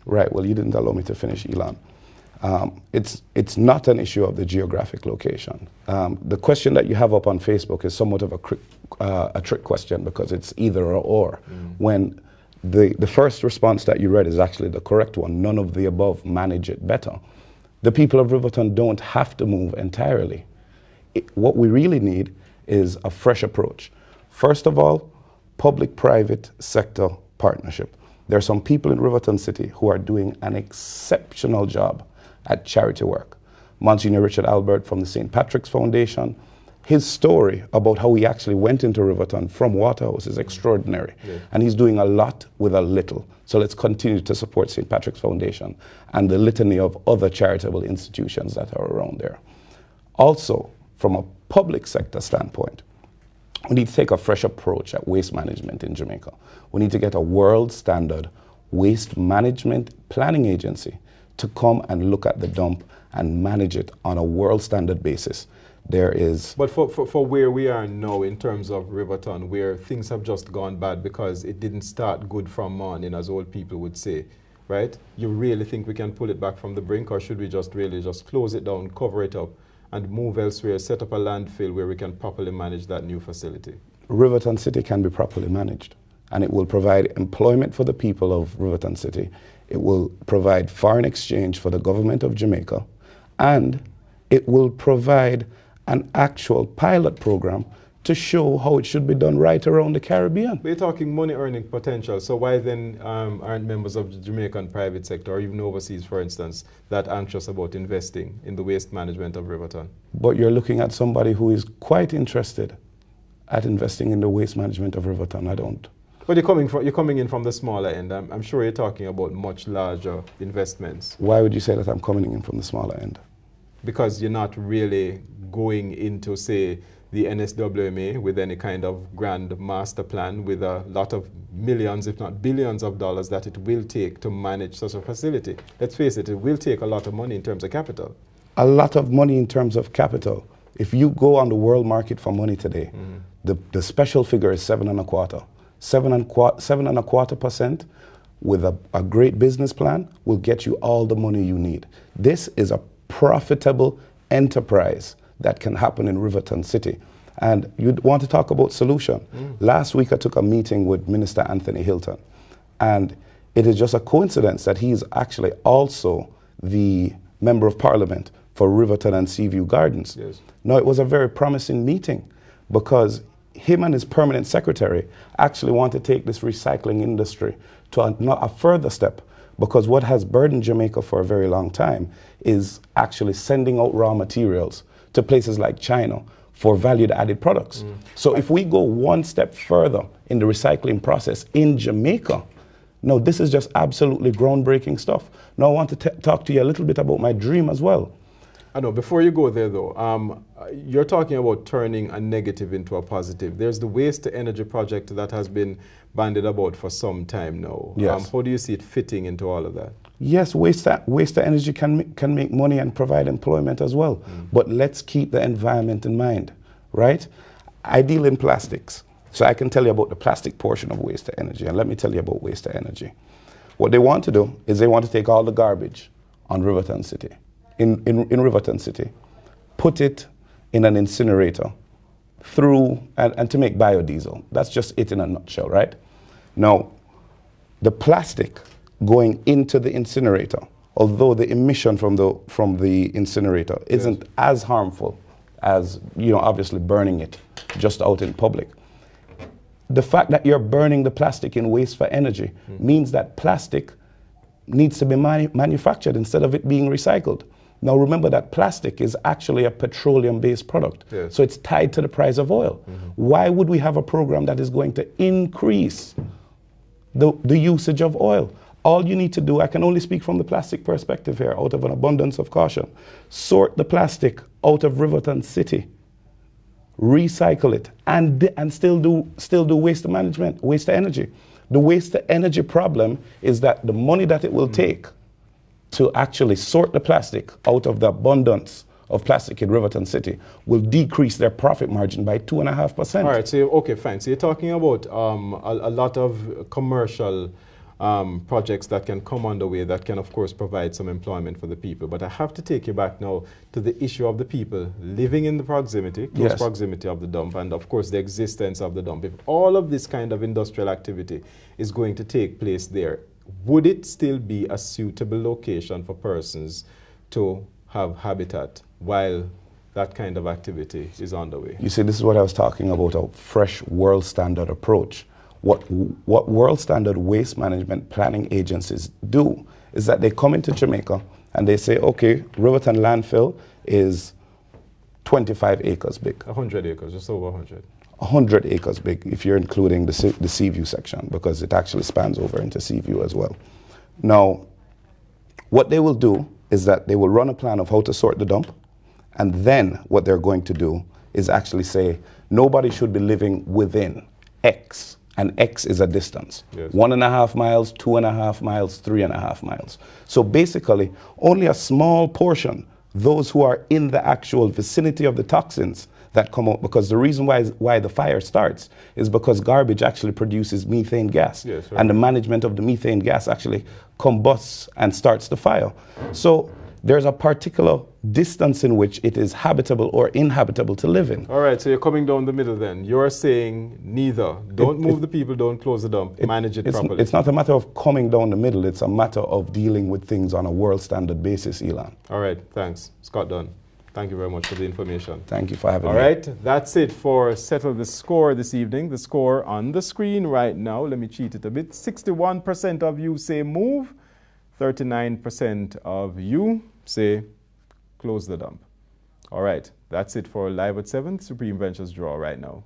Right, well, you didn't allow me to finish, Elon. It's not an issue of the geographic location. The question that you have up on Facebook is somewhat of a trick question because it's either or. When the first response that you read is actually the correct one, none of the above, manage it better. The people of Riverton don't have to move entirely. What we really need is a fresh approach. First of all, public-private sector partnership. There are some people in Riverton City who are doing an exceptional job at charity work. Monsignor Richard Albert from the St. Patrick's Foundation, his story about how he actually went into Riverton from Waterhouse is extraordinary. Yeah. And he's doing a lot with a little. So let's continue to support St. Patrick's Foundation and the litany of other charitable institutions that are around there. Also, from a public sector standpoint, we need to take a fresh approach at waste management in Jamaica. We need to get a world standard waste management planning agency to come and look at the dump and manage it on a world standard basis. There is... But for where we are now in terms of Riverton, where things have just gone bad because it didn't start good from morning, as old people would say, right? You really think we can pull it back from the brink, or should we just really just close it down, cover it up, and move elsewhere, set up a landfill where we can properly manage that new facility? Riverton City can be properly managed, and it will provide employment for the people of Riverton City. It will provide foreign exchange for the government of Jamaica, and it will provide an actual pilot program to show how it should be done right around the Caribbean. We're talking money earning potential, so why then aren't members of the Jamaican private sector, or even overseas, for instance, that anxious about investing in the waste management of Riverton? But you're looking at somebody who is quite interested at investing in the waste management of Riverton. I don't. But you're coming in from the smaller end. I'm sure you're talking about much larger investments. Why would you say that I'm coming in from the smaller end? Because you're not really going into, say, the NSWMA with any kind of grand master plan with a lot of millions, if not billions of dollars that it will take to manage such a facility. Let's face it, it will take a lot of money in terms of capital. A lot of money in terms of capital. If you go on the world market for money today, the special figure is 7.25%. 7.25% with a great business plan will get you all the money you need. This is a profitable enterprise that can happen in Riverton City. And you'd want to talk about solution. Last week I took a meeting with Minister Anthony Hilton, and it is just a coincidence that he is actually also the Member of Parliament for Riverton and Seaview Gardens. Yes. Now, it was a very promising meeting because him and his permanent secretary actually want to take this recycling industry to a further step, because what has burdened Jamaica for a very long time is actually sending out raw materials to places like China for valued added products. So if we go one step further in the recycling process in Jamaica, no, this is just absolutely groundbreaking stuff. Now I want to talk to you a little bit about my dream as well. I know, before you go there though, you're talking about turning a negative into a positive. There's the waste to energy project that has been bandied about for some time now. Yes. How do you see it fitting into all of that? Yes, waste to energy can make money and provide employment as well. But let's keep the environment in mind, right? I deal in plastics, so I can tell you about the plastic portion of waste to energy, and let me tell you about waste to energy. What they want to do is they want to take all the garbage on Riverton City, in Riverton City, put it in an incinerator and to make biodiesel. That's just it in a nutshell, right? Now, the plastic going into the incinerator, although the emission from the incinerator isn't as harmful as, obviously burning it just out in public. The fact that you're burning the plastic in waste for energy means that plastic needs to be manufactured instead of it being recycled. Now remember that plastic is actually a petroleum-based product, so it's tied to the price of oil. Why would we have a program that is going to increase the usage of oil? All you need to do, I can only speak from the plastic perspective here, out of an abundance of caution, sort the plastic out of Riverton City, recycle it, and still do waste management, waste to energy. The waste to energy problem is that the money that it will take to actually sort the plastic out of the abundance of plastic in Riverton City will decrease their profit margin by 2.5%. All right, so okay, fine. So you're talking about a lot of commercial projects that can come underway that can, of course, provide some employment for the people. But I have to take you back now to the issue of the people living in the proximity, close proximity of the dump, and of course the existence of the dump. If all of this kind of industrial activity is going to take place there, would it still be a suitable location for persons to have habitat while that kind of activity is underway? You see, this is what I was talking about, a fresh world standard approach. What world standard waste management planning agencies do is that they come into Jamaica and they say, okay, Riverton landfill is 25 acres big. 100 acres, just over 100. 100 acres big if you're including the Seaview section, because it actually spans over into Seaview as well. Now, what they will do is that they will run a plan of how to sort the dump, and then what they're going to do is actually say nobody should be living within X. And X is a distance. Yes. 1.5 miles, 2.5 miles, 3.5 miles. So basically, only a small portion, those who are in the actual vicinity of the toxins that come out, because the reason why the fire starts is because garbage actually produces methane gas. Yes, right. And the management of the methane gas actually combusts and starts the fire. So there's a particular distance in which it is habitable or inhabitable to live in. All right, so you're coming down the middle then. You're saying neither. Don't move the people, don't close the dump, manage it properly. It's not a matter of coming down the middle, it's a matter of dealing with things on a world standard basis, Elon. All right, thanks. Scott Dunn. Thank you very much for the information. Thank you for having me. All right, that's it for Settle the Score this evening. The score on the screen right now. Let me cheat it a bit. 61% of you say move. 39% of you say close the dump. All right, that's it for Live at 7, Supreme Ventures Draw right now.